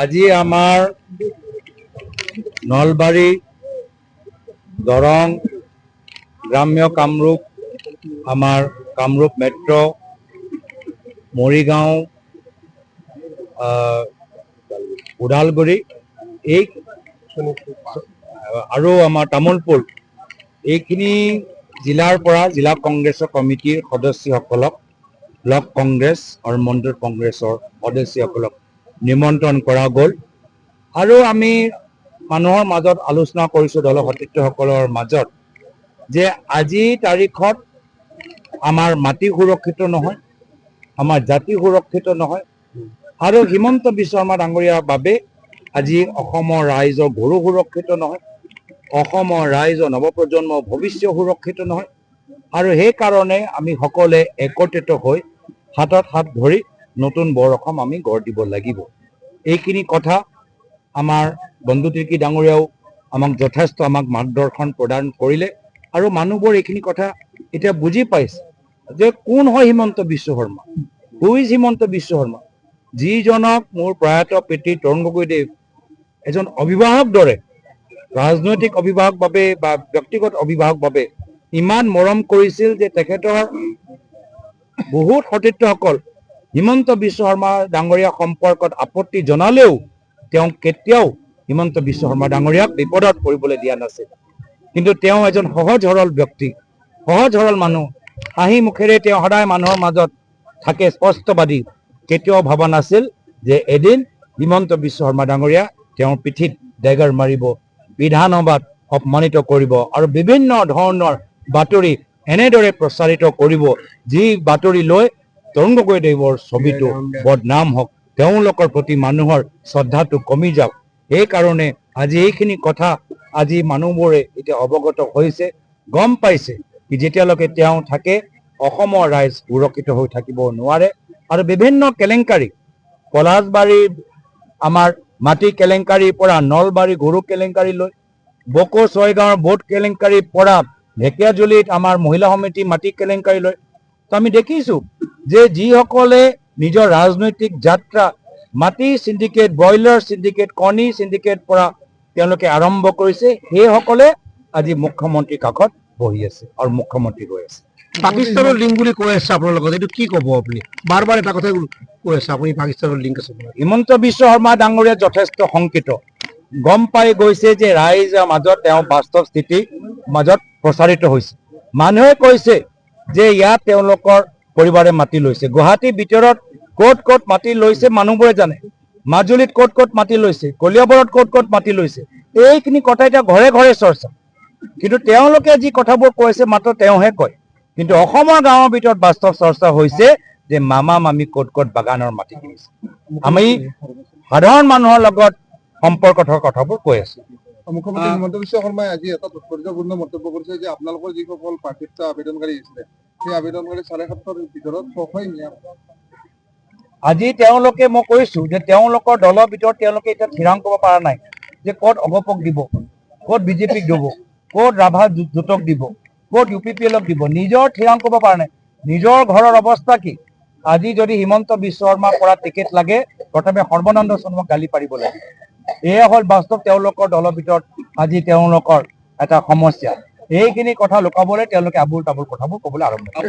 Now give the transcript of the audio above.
আজি আমাৰ নলবাৰী, দৰং, গ্ৰাম্য কামৰূপ, আমাৰ কামৰূপ মেট্ৰ, মৰিগাঁও, ওদালগুৰি এই আৰু আমাৰ তামোলপুৰ এইখিনি জিলাৰ পৰা জিলা কংগ্ৰেছৰ কমিটিৰ সদস্যসকলক ব্লক কংগ্ৰেছ আৰু মণ্ডল কংগ্ৰেছৰ সদস্যসকলক নিমন্ত্ৰণ কৰা গ'ল আৰু আমি মানুহৰ মাজত আলোচনা কৰিছোঁ দলৰ সতীৰ্থসকলৰ মাজত যে আজিৰ তাৰিখত আমাৰ মাটি সুৰক্ষিত নহয়, আমাৰ জাতি সুৰক্ষিত নহয় আৰু হিমন্ত বিশ্ব শৰ্মা ডাঙৰীয়াৰ বাবে আজি অসমৰ ৰাইজৰ গৰু সুৰক্ষিত নহয়, অসমৰ ৰাইজৰ নৱপ্ৰজন্মৰ ভৱিষ্যত সুৰক্ষিত নহয় আৰু সেইকাৰণে আমি সকলোৱে একত্ৰিত হৈ হাতত হাত ধৰি নতুন বৰ অসম আমি গঢ় দিব লাগিব। এইখিনি কথা আমাৰ বন্ধু তিৰ্কী ডাঙৰীয়াও আমাক যথেষ্ট মাৰ্গদৰ্শন প্ৰদান কৰিলে আৰু মানুহবোৰ এইখিনি কথা এতিয়া বুজি পাইছে যে কোন হয় হিমন্ত বিশ্ব শৰ্মা, হু ইজ হিমন্ত বিশ্ব শৰ্মা, যিজনক মোৰ প্ৰয়াত পিতৃ তৰুণ গগৈদেৱ এজন অভিভাৱক দৰে ৰাজনৈতিক অভিভাৱক বাবে বা ব্যক্তিগত অভিভাৱক বাবে ইমান মৰম কৰিছিল যে তেখেতৰ বহুত সতীৰ্থসকল হিমন্ত বিশ্ব শৰ্মা ডাঙৰীয়া সম্পৰ্কত আপত্তি জনালেও তেওঁ কেতিয়াও হিমন্ত বিশ্ব শৰ্মা ডাঙৰীয়াক বিপদত পৰিবলৈ দিয়া নাছিল। কিন্তু তেওঁ এজন সহজ সৰল ব্যক্তি, সহজ সৰল মানুহ, হাঁহি মুখেৰে তেওঁ সদায় মানুহৰ মাজত থাকে, স্পষ্টবাদী, কেতিয়াও ভবা নাছিল যে এদিন হিমন্ত বিশ্ব শৰ্মা ডাঙৰীয়া তেওঁৰ পিঠিত ডেগাৰ মাৰিব, বিধানসভাত অপমানিত কৰিব আৰু বিভিন্ন ধৰণৰ বাতৰি এনেদৰে প্ৰচাৰিত কৰিব যি বাতৰি লৈ তৰুণ গগৈদেৱৰ ছবিটো বদনাম হওক, তেওঁলোকৰ প্ৰতি মানুহৰ শ্ৰদ্ধাটো কমি যাওক। সেইকাৰণে আজি এইখিনি কথা আজি মানুহবোৰে এতিয়া অৱগত হৈছে, গম পাইছে কি যেতিয়ালৈকে তেওঁ থাকে অসমৰ ৰাইজ সুৰক্ষিত হৈ থাকিব নোৱাৰে আৰু বিভিন্ন কেলেংকাৰী, পলাশবাৰীৰ আমাৰ মাটি কেলেংকাৰীৰ পৰা নলবাৰী গৰু কেলেংকাৰীলৈ, বকো ছয়গাঁৱৰ ভোট কেলেংকাৰীৰ পৰা ঢেকীয়াজুলিত আমাৰ মহিলা সমিতি মাটি কেলেংকাৰীলৈ তো আমি দেখিছোঁ যে যিসকলে নিজৰ ৰাজনৈতিক যাত্ৰা মাটি চিণ্ডিকেট, ব্ৰইলাৰ চিণ্ডিকেট, কণী চিণ্ডিকেট পৰা তেওঁলোকে আৰম্ভ কৰিছে, সেইসকলে আজি মুখ্যমন্ত্ৰীৰ কাষত বহি আছে আৰু মুখ্যমন্ত্ৰী হৈ আছে। পাকিস্তানৰ লিংক বুলি কৈ আছে আপোনাৰ লগত, এইটো কি ক'ব আপুনি? বাৰ বাৰ এটা কথাই কৈ আছে আপুনি পাকিস্তানৰ লিংক আছে। হিমন্ত বিশ্ব শৰ্মা ডাঙৰীয়া যথেষ্ট শংকিত, গম পাই গৈছে যে ৰাইজৰ মাজত তেওঁ বাস্তৱ স্থিতি মাজত প্ৰচাৰিত হৈছে। মানুহে কৈছে যে ইয়াত তেওঁলোকৰ পৰিবাৰে মাটি লৈছে, গুৱাহাটীৰ ভিতৰত ক'ত ক'ত মাটি লৈছে মানুহবোৰে জানে, মাজুলীত ক'ত ক'ত মাটি লৈছে, কলিয়াবৰত ক'ত ক'ত মাটি লৈছে, এইখিনি কথা এতিয়া ঘৰে ঘৰে চৰ্চা। কিন্তু তেওঁলোকে যি কথাবোৰ কৈছে মাত্ৰ তেওঁহে কয়, কিন্তু অসমৰ গাঁৱৰ ভিতৰত বাস্তৱ চৰ্চা হৈছে যে মামা মামী ক'ত ক'ত বাগানৰ মাটি কিনিছে। আমি সাধাৰণ মানুহৰ লগত সম্পৰ্ক থকা কথাবোৰ কৈ আছো। মুখ্যমন্ত্ৰী হিমন্ত বিশ্ব শৰ্মাই আজি এটা তাৎপৰ্যপূৰ্ণ মন্তব্য কৰিছে যে আপোনালোকৰ যিসকল প্ৰাৰ্থিত্ব আবেদনকাৰী আছিলে সেই আবেদনকাৰী 7.5ৰ ভিতৰত 6ই নিয়া। আজি তেওঁলোকে মই কৈছো যে তেওঁলোকৰ দলৰ ভিতৰত তেওঁলোকে এতিয়া থিৰাং কৰিব পৰা নাই যে ক'ত অগপক দিব, ক'ত বিজেপিক দিব, ক'ত ৰাভা জোঁটক দিব, ক'ত UPPLক দিব, নিজৰ থিৰাং কৰিব পৰা নাই। নিজৰ ঘৰৰ অৱস্থা কি? আজি যদি হিমন্ত বিশ্ব শৰ্মাৰ পৰা টিকেট লাগে প্ৰথমে সৰ্বানন্দ সোণোৱালক গালি পাৰিব লাগে। এয়া হ'ল বাস্তৱ তেওঁলোকৰ দলৰ ভিতৰত আজি তেওঁলোকৰ এটা সমস্যা। এইখিনি কথা লুকাবলৈ তেওঁলোকে আবুল তাবুল কথাবোৰ ক'বলৈ আৰম্ভ কৰে।